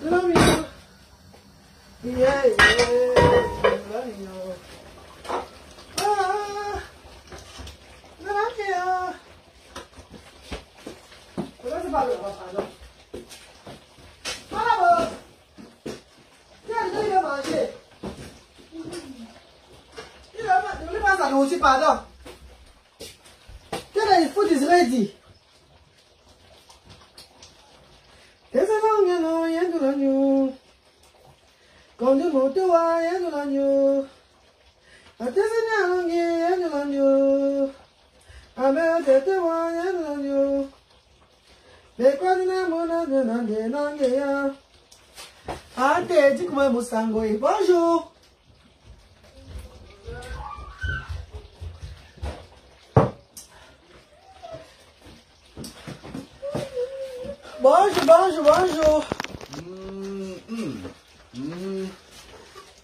love you. Yeah, love you. Ah, love you. Comment c'est pas le pardon? Voilà, tiens, il va manger. Il va pas ça nourriture, pardon. Tiens, il faut des ready. Esa não é não é do lanho, quando moto é do lanho, até se não é do lanho, a meu tete é do lanho, me quando na mona de não é, até de como musango e bonjour. Bonjour, bonjour, bonjour.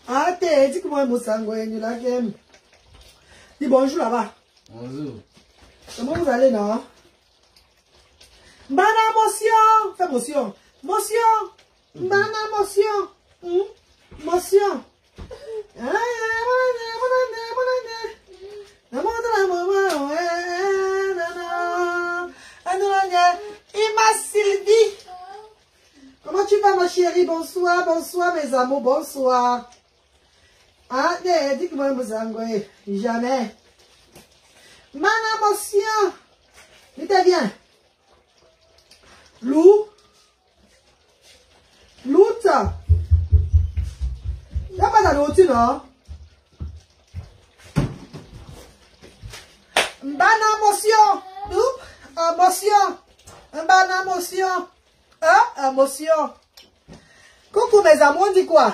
Ah, t'es dit que moi, mon sang, nous la game. Dis bonjour là-bas. Bonjour. Comment vous allez, non? Bana motion. Fais motion. Motion. Bana motion. Motion. Ima Sylvie. Comment tu vas, ma chérie? Bonsoir, bonsoir, mes amours, bonsoir. Ah, dis que moi, vous avez jamais. Mana motion. Vite, viens. Lou. Louta. Y'a pas d'anotu, non? Mbana motion. Oup, motion. Mbana motion. Motion. Coucou mes amours, on dit quoi?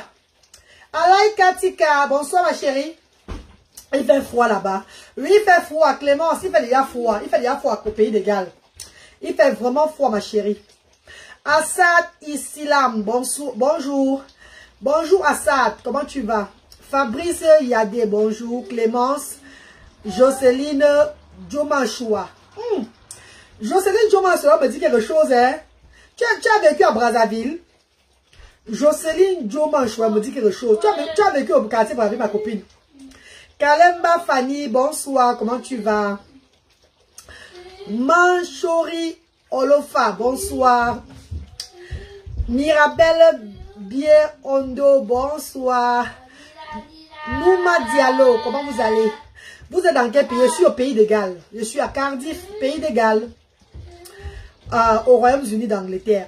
Alaï Katika, bonsoir ma chérie. Il fait froid là-bas. Oui, il fait froid. Clémence, il fait déjà froid. Il fait déjà froid au pays de Galles. Il fait vraiment froid ma chérie. Assad Islam, bonjour. Bonjour Assad, comment tu vas? Fabrice Yadé, bonjour. Clémence, Jocelyne Djomanchoua. Jocelyne Djomanchoua me dit quelque chose, hein? Tu as vécu à Brazzaville? Jocelyne Djomanchoua me dit quelque chose. Tu as vécu au quartier avec ma copine. Kalemba Fanny, bonsoir, comment tu vas? Manchori Olofa, bonsoir. Mirabelle Bierondo, bonsoir. Nouma Diallo, comment vous allez? Vous êtes dans quel pays? Je suis au pays de Galles. Je suis à Cardiff, pays de Galles, au Royaume-Uni d'Angleterre.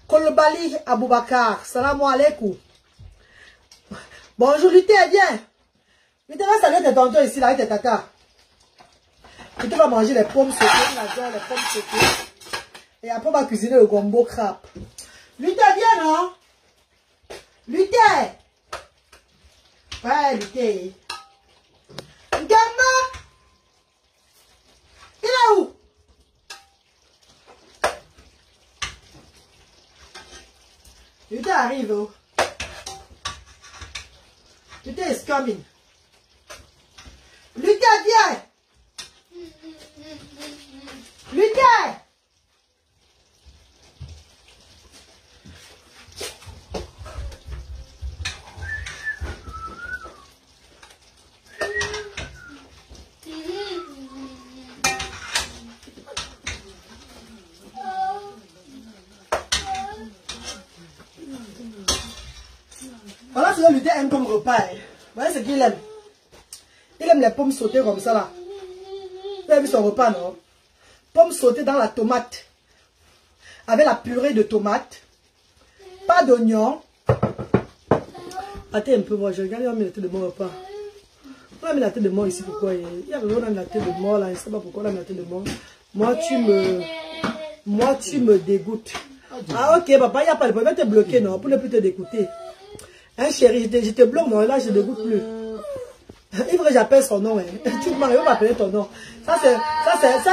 Kolobali Aboubakar, salam alaikum. Bonjour, Luté, viens. Luté, va saluer tes tontons ici, là, avec tes tatas. Luté va manger les pommes sautées, les pommes sautées. Et après, on va cuisiner le gombo crabe. Luté, viens, non? Luté. Ouais, Luté. Gamba. Il est où? Luté arrive, oh. Luté is coming. Luté, viens. Luté. Voilà ce que Luté aime comme repas. Vous voyez ce qu'il aime? Il aime les pommes sautées comme ça là. Vous avez vu son repas, non? Pommes sautées dans la tomate. Avec la purée de tomate. Pas d'oignon. Attends un peu, moi je regarde, il a mis la tête de mon repas. On a mis la tête de mort ici, pourquoi? Il y a vraiment la tête de mort là, je ne sais pas pourquoi on a mis la tête de mort. Moi tu me dégoûtes. Ah ok papa, il n'y a pas de problème, je vais te bloquer non, pour ne plus te dégoûter. Hein chérie, je te bloque non, là je ne dégoûte plus. Il faudrait que j'appelle son nom. Hein. Tu me maries, on va appeler ton nom. Ça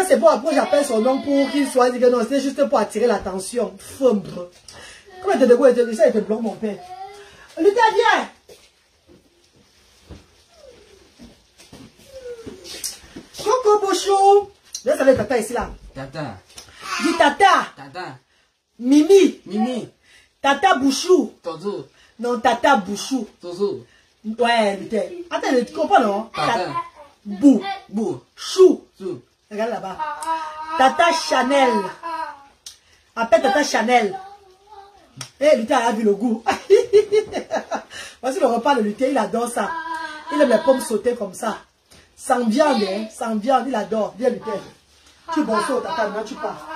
c'est bon, après j'appelle son nom pour qu'il soit dit que non, c'est juste pour attirer l'attention. Fumbre. Comment il te dégoûte, il te bloque mon père. Luté, viens. Coco Bouchou. Là, ça va être tata ici là. Tata. Dis tata. Tata. Mimi. Mimi. Tata Bouchou. Toto. Non, Tata Bouchou. Toto. Ouais, putain. Attends, tu comprends, non? Tata. Bou. Bou. Chou. Chou. Regarde là-bas. Tata Chanel. Appelle Tata Chanel. Eh, Lutin a vu le goût. Voici le repas de Lutin, il adore ça. Il aime les pommes sautées comme ça. Sans viande, hein. Sans viande, il adore. Viens, Lutin. Tu bonsoir, Tata, maintenant tu pars.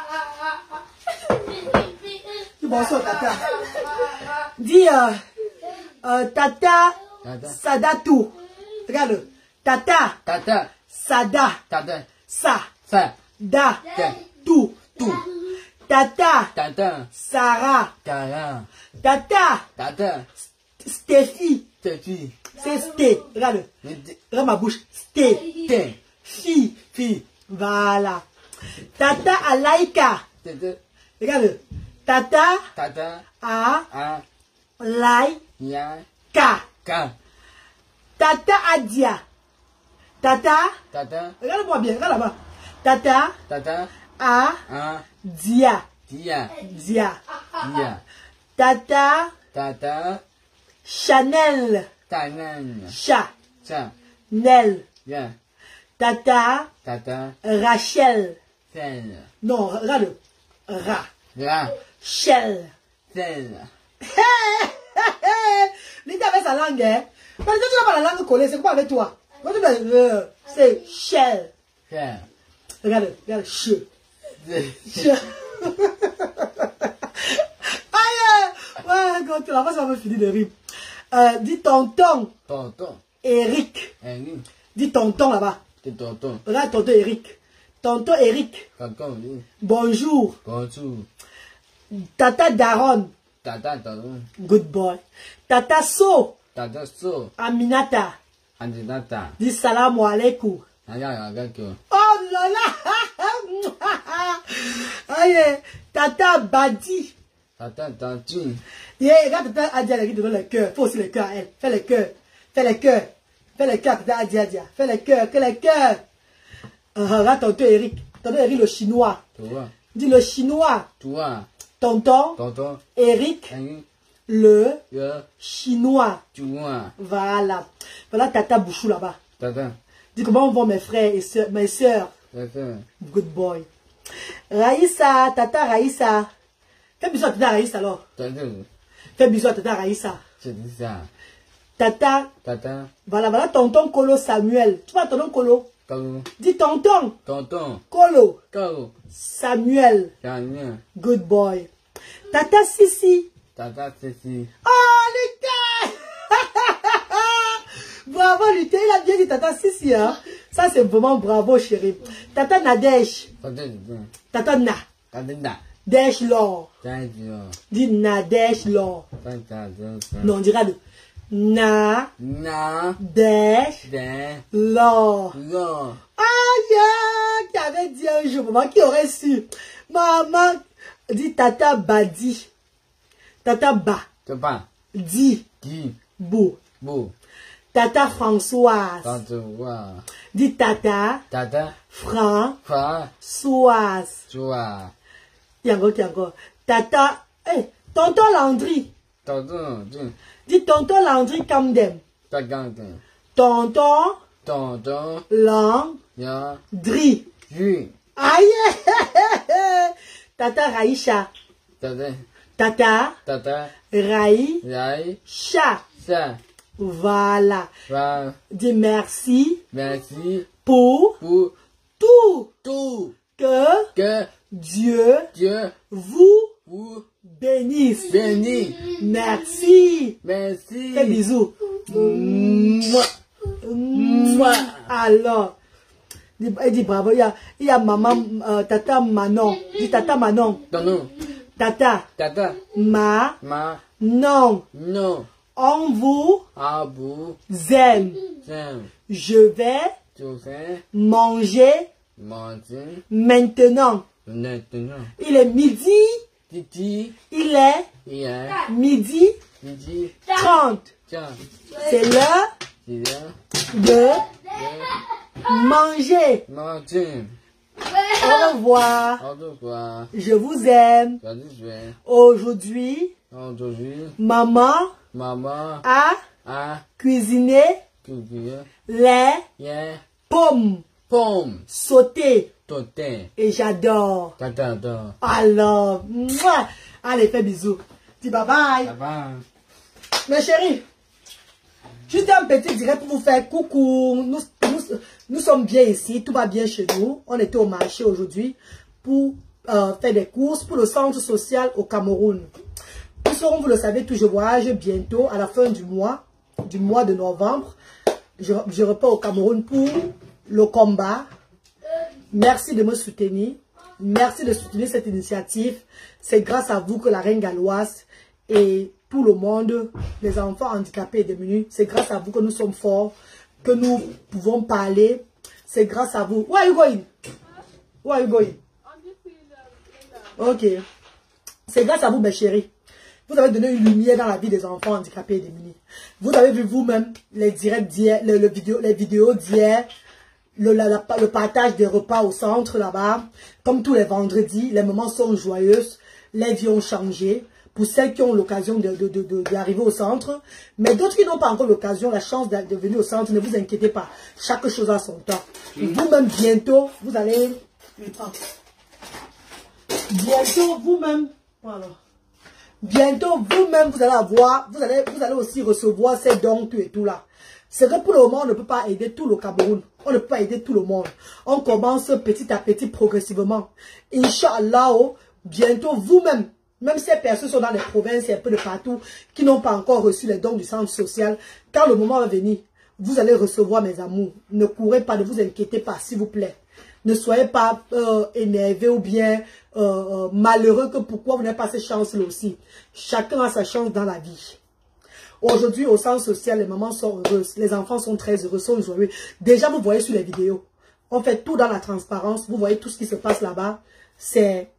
Tu bonsoir, Tata. Dis, Tata Sadatou. Regarde. Tata. Tata. Sada. Tata. Sa. Sa. Da. Ta. Tout. Tout. Tata. Tata. Sarah. Tara. Tata. Tata. Stéphie. Tefi. C'est Sté. Regarde. Regarde ma bouche. Sté. Te. Fi. Fi. Voilà. Tata Alaïka. Tete. Regarde. Tata Tata. Alaïka. A. Ya. Ka. Tata Adia. Tata. Tata. Regarde-moi bien. Regarde là-bas. Tata Tata. Adia. Dia. Dia. Dia. Tata Tata. Chanel. Tanan. Cha. Cha. Nel. Ya. Tata Tata. Rachel. Sel. Non, regarde. Ra. Ra. Shell. Sel. Linda avec sa langue, hein. Mais quand tu n'as pas la langue collée, c'est quoi avec toi? Quand tu dis, c'est shell. Sel. Regarde, regarde, che. Aïe! Ouais, quand la face va me finir de rire. Dis tonton. Tonton. Eric. Henry. Dis tonton là-bas. C'est tonton. Regarde tonton Eric. Tonton Eric. Tonton. Bonjour. Bonjour. Tata Daron. Tata. Tonton. Good boy. Tata So. Tata. So. Aminata. Andinata. Dis salam alaikum. Naya. Gakyo. Oh là là. Aïe. Tata Badi. Tata. Tantu. Yeah, regarde Tata Adia qui te donne le cœur. Faut aussi le cœur à elle. Fais le cœur. Fais le cœur. Fais le cœur, Tata Adia. Fais le cœur. Que le cœur. Regarde tonton Eric. Tonton Eric le chinois. Toi. Dis le chinois. Toi. Tonton Tonton. Eric Henry. le Yo. chinois. Toi. Voilà. Voilà Tata Bouchou là-bas. Tata. Dis comment vont mes frères et soeurs, mes soeurs. Tata. Good boy. Raïssa, Tata Raïssa. Fais bisous à Tata Raïssa alors. Tata. Fais bisous à Tata Raïssa. C'est ça. Tata. Tata. Voilà, voilà tonton Kolo Samuel. Tu vois tonton Kolo? Kalo. Dis tonton. Tonton. Kolo. Kalo. Samuel. Chanien. Good boy. Tata Sissi. Tata. Ceci. Oh, Lutin. Bravo, Lutin. Il a bien dit Tata Sissi. Hein? Ça, c'est vraiment bravo, chérie. Tata Nadège. Tata. Tata Na. Tata. Dèche Lor. Tata. Dis Nadège Lor. Tata. Non, on dira de Na. Na. Dèche De. Lor. Lo. Aïe, qui avait dit un jour, maman, qui aurait su? Maman, dit Tata Badi. Tata Ba. Tapa. Di. Qui. Bou. Beau. Tata Françoise. Tante. Wa. Dit Tata Tata. Françoise. Fa. Joa. Il y a encore. Tata, tonton Landry. Tonton. Dit tonton Landry Camden. Tagante. Tonton Tonton. Ya. Landry. Ju. Aïe. Tata Raïcha. Tata. Tata Tata. Raïcha. Rai. Sa. Voilà. Va. Dis merci Merci. pour Pour. tout Tout. que Que. Dieu Dieu. vous Vous. bénisse. Bénit. Merci. Merci. Fais bisous. Mouah. Mouah. Alors, dis bravo. Il y a maman, tata Manon. Dis tata Manon. Tonton. Tata Tata. Ma. Ma. Non. Non. On vous Abu. aime. Tiens. Je vais Tu sais. manger Manger. maintenant. Maintenant. Il est midi. Titi. Il est Hier. midi Titi. 30. Tiens. C'est l'heure C'est là. de manger. Manger. Au revoir. Au revoir. Je vous aime. Salut, je vais. Aujourd'hui, Aujourd'hui, maman maman a a cuisiné cuisiné les les pommes pommes sautées. sautées. Et j'adore. J'adore. Alors, mouah. Allez, fais bisous. Dis bye bye. Bye bye. Mes chéris, juste un petit direct pour vous faire coucou. Nous sommes bien ici, tout va bien chez nous. On était au marché aujourd'hui pour faire des courses pour le centre social au Cameroun. Nous serons, vous le savez, tout je voyage bientôt à la fin du mois de novembre. Je repars au Cameroun pour le combat. Merci de me soutenir. Merci de soutenir cette initiative. C'est grâce à vous que la Reine Galloise et tout le monde, les enfants handicapés et démunis, c'est grâce à vous que nous sommes forts, que nous pouvons parler. C'est grâce à vous. Where are you going? Where are you going? Ok. C'est grâce à vous, mes chéris. Vous avez donné une lumière dans la vie des enfants handicapés et démunis. Vous avez vu vous-même les directs d'hier, les vidéos d'hier, le partage des repas au centre là-bas. Comme tous les vendredis, les moments sont joyeux, les vies ont changé. Pour celles qui ont l'occasion d'arriver au centre, mais d'autres qui n'ont pas encore l'occasion, la chance de venir au centre, ne vous inquiétez pas. Chaque chose a son temps. Vous-même, bientôt, vous allez... Bientôt, vous-même... Voilà. Bientôt, vous-même, vous allez avoir... Vous allez aussi recevoir ces dons et tout là. C'est que pour le moment, on ne peut pas aider tout le Cameroun. On ne peut pas aider tout le monde. On commence petit à petit, progressivement. Inch'Allah, bientôt, vous-même... Même ces personnes sont dans les provinces et un peu de partout, qui n'ont pas encore reçu les dons du centre social, quand le moment va venir, vous allez recevoir mes amours. Ne courez pas, ne vous inquiétez pas, s'il vous plaît. Ne soyez pas énervés ou bien malheureux que pourquoi vous n'avez pas cette chance-là aussi. Chacun a sa chance dans la vie. Aujourd'hui, au centre social, les mamans sont heureuses, les enfants sont très heureux, sont joyeux. Déjà, vous voyez sur les vidéos, on fait tout dans la transparence, vous voyez tout ce qui se passe là-bas. C'est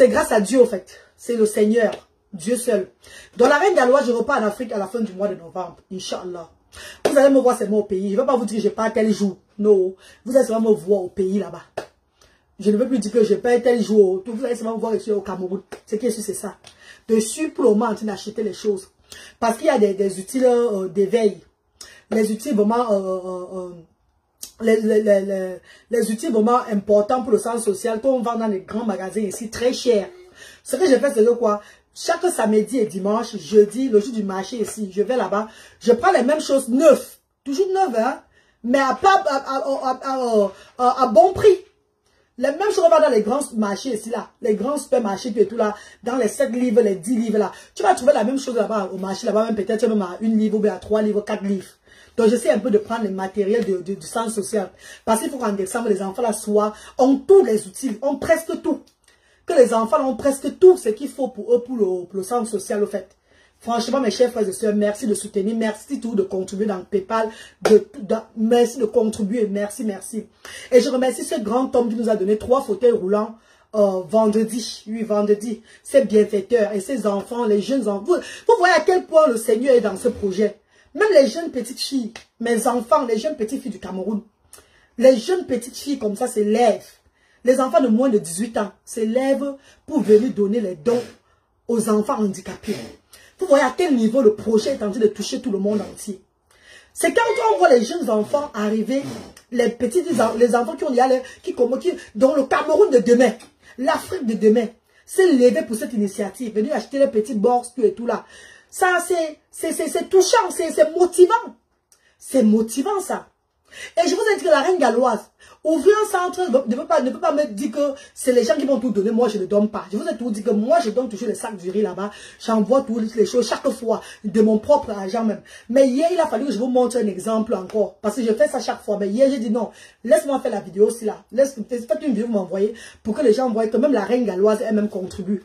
grâce à Dieu, en fait. C'est le Seigneur, Dieu seul. Dans la Reine Galloise, je repars en Afrique à la fin du mois de novembre. Inch'Allah. Vous allez me voir seulement au pays. Je ne vais pas vous dire que je pars tel jour. Non. Vous allez seulement me voir au pays là-bas. Je ne veux plus dire que je pars tel jour. Vous allez seulement me voir ici au Cameroun. Ce qui est sûr, c'est ça. Je suis pour le moment en train d'acheter les choses. Parce qu'il y a des outils d'éveil. Les outils vraiment... les outils vraiment importants pour le centre social qu'on vend dans les grands magasins ici, très cher. Ce que je fais, c'est que quoi? Chaque samedi et dimanche, jeudi, le jour du marché ici, je vais là-bas, je prends les mêmes choses neuves, toujours neuves, hein, mais à bon prix. Les mêmes choses dans les grands marchés ici, là, les grands supermarchés et tout là, dans les 7 livres, les 10 livres là. Tu vas trouver la même chose là-bas au marché, là-bas, même peut-être même à 1 livre ou bien à 3 livres, 4 livres. Donc, j'essaie un peu de prendre les matériels du centre social. Parce qu'il faut qu'en décembre, les enfants là ont tous les outils, ont presque tout. Que les enfants ont presque tout ce qu'il faut pour eux, pour le centre social, au fait. Franchement, mes chers frères et sœurs, merci de soutenir, merci tout de contribuer dans le PayPal, merci de contribuer, merci. Et je remercie ce grand homme qui nous a donné 3 fauteuils roulants vendredi, oui, vendredi. Ces bienfaiteurs et ces enfants, les jeunes enfants. Vous voyez à quel point le Seigneur est dans ce projet. Même les jeunes petites filles, mes enfants, les jeunes petites filles du Cameroun, les jeunes petites filles comme ça s'élèvent. Les enfants de moins de 18 ans s'élèvent pour venir donner les dons aux enfants handicapés. Vous voyez à quel niveau le projet est en train de toucher tout le monde entier. C'est quand on voit les jeunes enfants arriver, les enfants dans le Cameroun de demain, l'Afrique de demain, s'élever pour cette initiative, venir acheter les petites bourses, tout et tout là. Ça, c'est touchant, c'est motivant. C'est motivant, ça. Et je vous ai dit que la Reine Galloise, ouvrir un centre, ne peut pas me dire que c'est les gens qui vont tout donner, moi je ne donne pas. Je vous ai tout dit que moi je donne toujours les sacs du riz là-bas, j'envoie toutes les choses chaque fois, de mon propre argent même. Mais hier, il a fallu que je vous montre un exemple encore, parce que je fais ça chaque fois. Mais hier, j'ai dit non, laisse-moi faire la vidéo aussi là. Faites une vidéo, vous m'envoyez, pour que les gens voient que même la Reine Galloise elle-même contribue.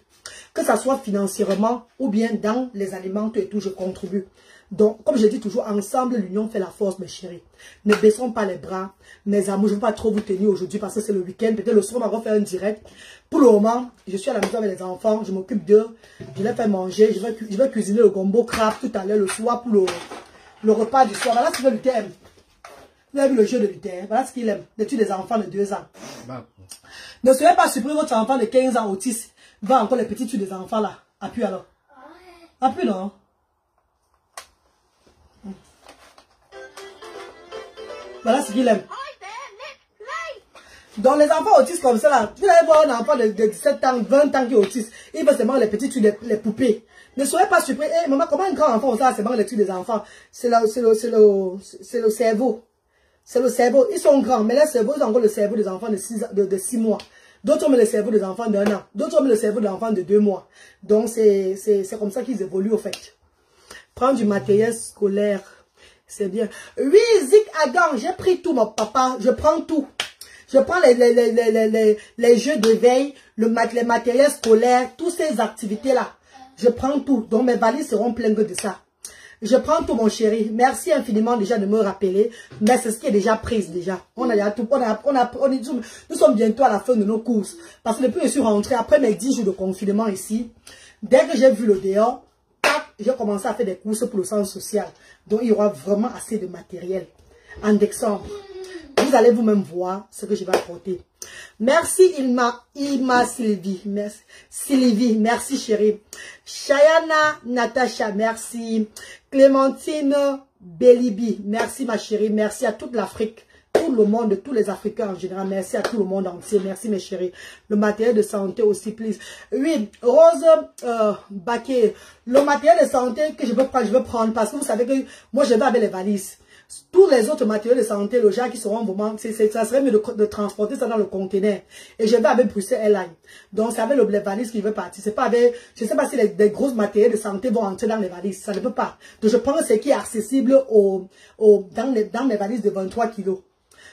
Que ça soit financièrement ou bien dans les aliments et tout, je contribue. Donc, comme je dis toujours, ensemble, l'union fait la force, mes chéris. Ne baissons pas les bras. Mes amours, je ne veux pas trop vous tenir aujourd'hui parce que c'est le week-end. Peut-être le soir, on va faire un direct. Pour le moment, je suis à la maison avec les enfants. Je m'occupe d'eux. Je les fais manger. Je vais cuisiner le gombo crabe tout à l'heure, le soir, pour le repas du soir. Voilà ce que Luther aime. Vous avez vu le jeu de Luther. Voilà ce qu'il aime. L'étude des enfants de 2 ans. Ne soyez pas surpris, votre enfant de 15 ans autiste Va encore les petits tuyaux des enfants là. Appuie alors. Appuie non. Voilà ce qu'il aime. Donc les enfants autistes comme ça là, vous allez voir un enfant de 17 ans, 20 ans qui est autiste, il veut seulement les petits tuyaux, les poupées. Ne soyez pas surpris. Hey, maman, comment un grand enfant ça seulement les tuyaux des enfants? C'est le cerveau. C'est le cerveau. Ils sont grands, mais les cerveaux, ils ont encore le cerveau des enfants de 6 mois. D'autres ont le cerveau des enfants d'1 an. D'autres ont le cerveau des enfants de 2 mois. Donc c'est comme ça qu'ils évoluent au fait. Prendre du matériel scolaire, c'est bien. Oui, Zik Agan, j'ai pris tout mon papa, je prends tout. Je prends les jeux de veille, les matériels scolaires, toutes ces activités-là. Je prends tout. Donc mes valises seront pleines de ça. Je prends tout mon chéri. Merci infiniment déjà de me rappeler. Mais c'est ce qui est déjà pris déjà. On a déjà tout. Nous sommes bientôt à la fin de nos courses. Parce que depuis que je suis rentrée, après mes 10 jours de confinement ici, dès que j'ai vu le dehors, j'ai commencé à faire des courses pour le centre social. Donc il y aura vraiment assez de matériel. En décembre. Vous allez vous-même voir ce que je vais apporter. Merci Ilma Sylvie. Merci Sylvie, merci chérie. Chayana Natacha, merci. Clémentine Belibi, merci ma chérie. Merci à toute l'Afrique, tout le monde, tous les Africains en général. Merci à tout le monde entier. Merci mes chéris. Le matériel de santé aussi, please. Oui, Rose Baké, le matériel de santé que je veux prendre parce que vous savez que moi je vais avec les valises. Tous les autres matériels de santé, le genre qui seront vraiment, ça serait mieux de transporter ça dans le conteneur. Et je vais avec Bruxelles Airlines. Donc c'est avec les valises qui veut partir. C'est pas avec, je sais pas si les grosses matériels de santé vont entrer dans les valises. Ça ne peut pas. Donc je prends ce qui est accessible dans mes valises de 23 kilos.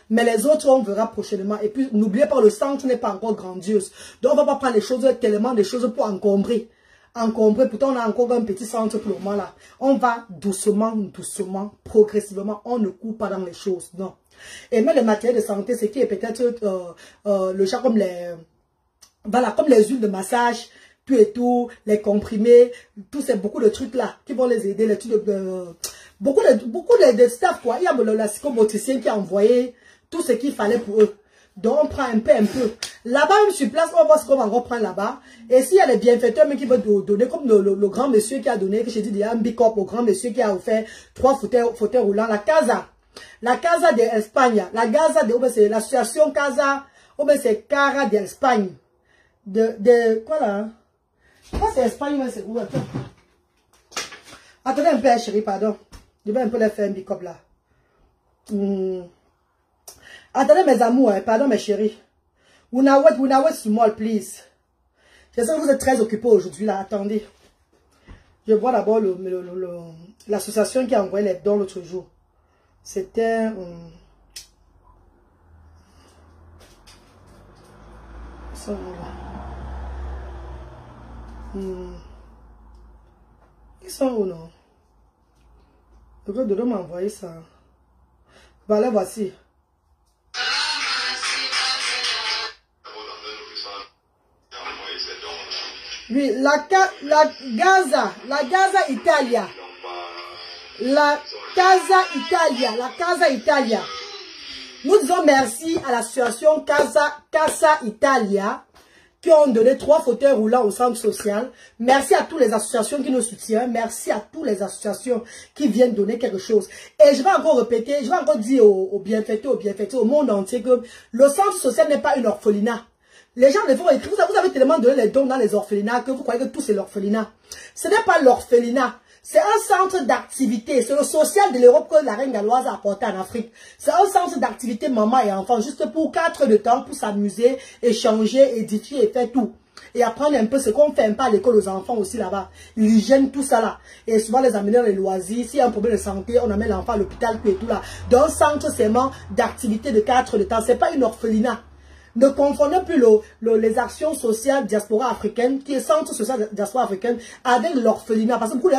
Mais les autres, on verra prochainement. Et puis, n'oubliez pas, le centre n'est pas encore grandiose. Donc, on ne va pas prendre les choses, tellement des choses pour encombrer. Pourtant, on a encore un petit centre pour le moment là. On va doucement, progressivement. On ne coupe pas dans les choses, non. Et même le matériel de santé, c'est qui est peut-être le genre comme comme les huiles de massage, tout et tout, les comprimés, beaucoup de trucs là qui vont les aider, beaucoup de staff quoi. Il y a la psychomotricien qui a envoyé tout ce qu'il fallait pour eux. Donc on prend un peu. Là-bas, même sur place, on va voir ce qu'on va encore prendre là-bas. Et s'il y a des bienfaiteurs mais qui veulent donner, comme le grand monsieur qui a donné, que j'ai dit déjà un big up au grand monsieur qui a offert 3 fauteuils roulants, la Casa d'Espagne, c'est l'association Casa, c'est Cara d'Espagne. Quoi là? Hein? Quoi c'est Espagne, mais c'est où? Attendez un peu, chérie, pardon. Je vais un peu les faire un big up là. Attendez mes amours, pardon mes chéris. Wunawet small, please. Je sais que vous êtes très occupés aujourd'hui là, attendez. Je vois d'abord l'association qui a envoyé les dons l'autre jour. C'était... Ils sont où là? Ils sont où non? Le gars de l'homme m'a envoyé ça. Voilà, voici. Oui, la Gaza Italia. La Casa Italia. Nous disons merci à l'association Casa Italia qui ont donné 3 fauteuils roulants au centre social. Merci à toutes les associations qui nous soutiennent. Merci à toutes les associations qui viennent donner quelque chose. Et je vais encore répéter, je vais encore dire aux bienfaiteurs, au monde entier que le centre social n'est pas une orphelinat. Les gens les font écrire, vous avez tellement donné les dons dans les orphelinats que vous croyez que tout c'est l'orphelinat. Ce n'est pas l'orphelinat. C'est un centre d'activité. C'est le social de l'Europe que la reine galloise a apporté en Afrique. C'est un centre d'activité maman et enfant, juste pour 4 heures de temps, pour s'amuser, échanger, édifier et faire tout. Et apprendre un peu ce qu'on fait un peu à l'école aux enfants aussi là-bas. L'hygiène, tout ça là. Et souvent les amener dans les loisirs. S'il y a un problème de santé, on amène l'enfant à l'hôpital, tout et tout là. Dans un centre seulement d'activité de 4 heures de temps. C'est pas une orphelinat. Ne confondez plus les actions sociales diaspora africaine, qui est centre social diaspora africaine, avec l'orphelinat. Parce que beaucoup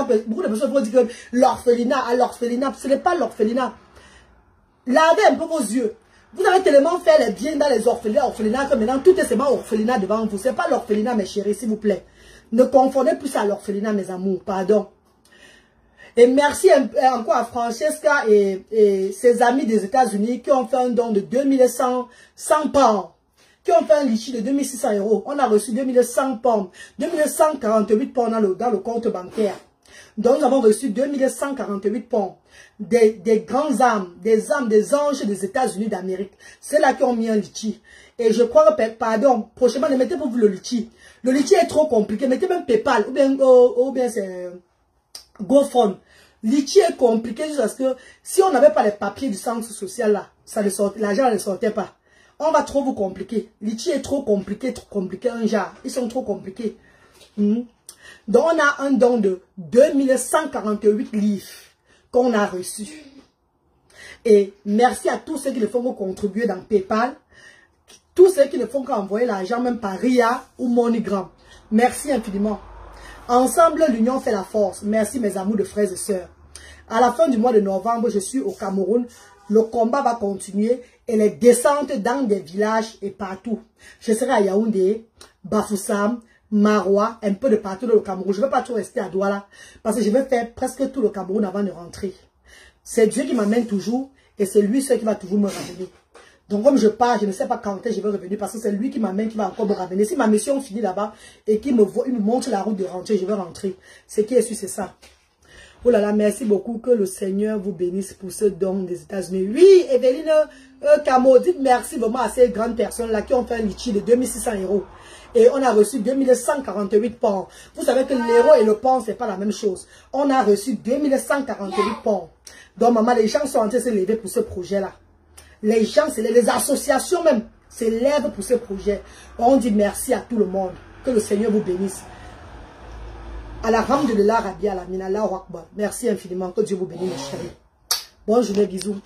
de personnes vont dire que l'orphelinat, ce n'est pas l'orphelinat. Lavez un peu vos yeux. Vous avez tellement fait les biens dans les orphelinats que maintenant tout est seulement orphelinat devant vous. Ce n'est pas l'orphelinat, mes chéris, s'il vous plaît. Ne confondez plus ça à l'orphelinat, mes amours. Pardon. Et merci encore à Francesca et ses amis des États-Unis qui ont fait un don de 2100 pounds. qui ont fait un litchi de 2600 €. On a reçu 2100 pommes, 2148 pommes dans le compte bancaire. Donc, nous avons reçu 2148 pommes. Des grands âmes, des anges des États-Unis d'Amérique. C'est là qui ont mis un litchi. Et je crois que, pardon, prochainement, ne mettez pas vous le litchi. Le litchi est trop compliqué. Mettez même PayPal ou bien c'est GoFund. Litchi est compliqué parce que si on n'avait pas les papiers du centre social là, l'argent ne sortait pas. On va trop vous compliquer. Litchi est trop compliqué, un genre. Ils sont trop compliqués. Donc on a un don de 2148 livres qu'on a reçu. Et merci à tous ceux qui le font contribuer dans PayPal. Tous ceux qui ne font qu'envoyer l'argent même par RIA ou MoneyGram. Merci infiniment. Ensemble, l'union fait la force. Merci mes amours de frères et sœurs. À la fin du mois de novembre, je suis au Cameroun. Le combat va continuer et les descentes dans des villages et partout. Je serai à Yaoundé, Bafoussam, Maroua, un peu de partout dans le Cameroun. Je ne vais pas tout rester à Douala parce que je vais faire presque tout le Cameroun avant de rentrer. C'est Dieu qui m'amène toujours et c'est lui seul qui va toujours me ramener. Donc comme je pars, je ne sais pas quand je vais revenir parce que c'est lui qui m'amène, qui va encore me ramener. Si ma mission finit là-bas et qu'il me montre la route de rentrer, je vais rentrer. Ce qui est sûr, c'est ça. Oh là là, merci beaucoup. Que le Seigneur vous bénisse pour ce don des États-Unis. Oui, Evelyne Camo, dites merci vraiment à ces grandes personnes-là qui ont fait un litchi de 2600 €. Et on a reçu 2148 pounds. Vous savez que l'euro et le pound, ce n'est pas la même chose. On a reçu 2148 pounds. Donc, maman, les gens sont en train de se lever pour ce projet-là. Les gens, les associations même, se lèvent pour ce projet. On dit merci à tout le monde. Que le Seigneur vous bénisse. Alhamdulillah, Rabbi Alamin, Allahu Akbar. Merci infiniment. Que Dieu vous bénisse, mes chéris. Bonne journée, bisous.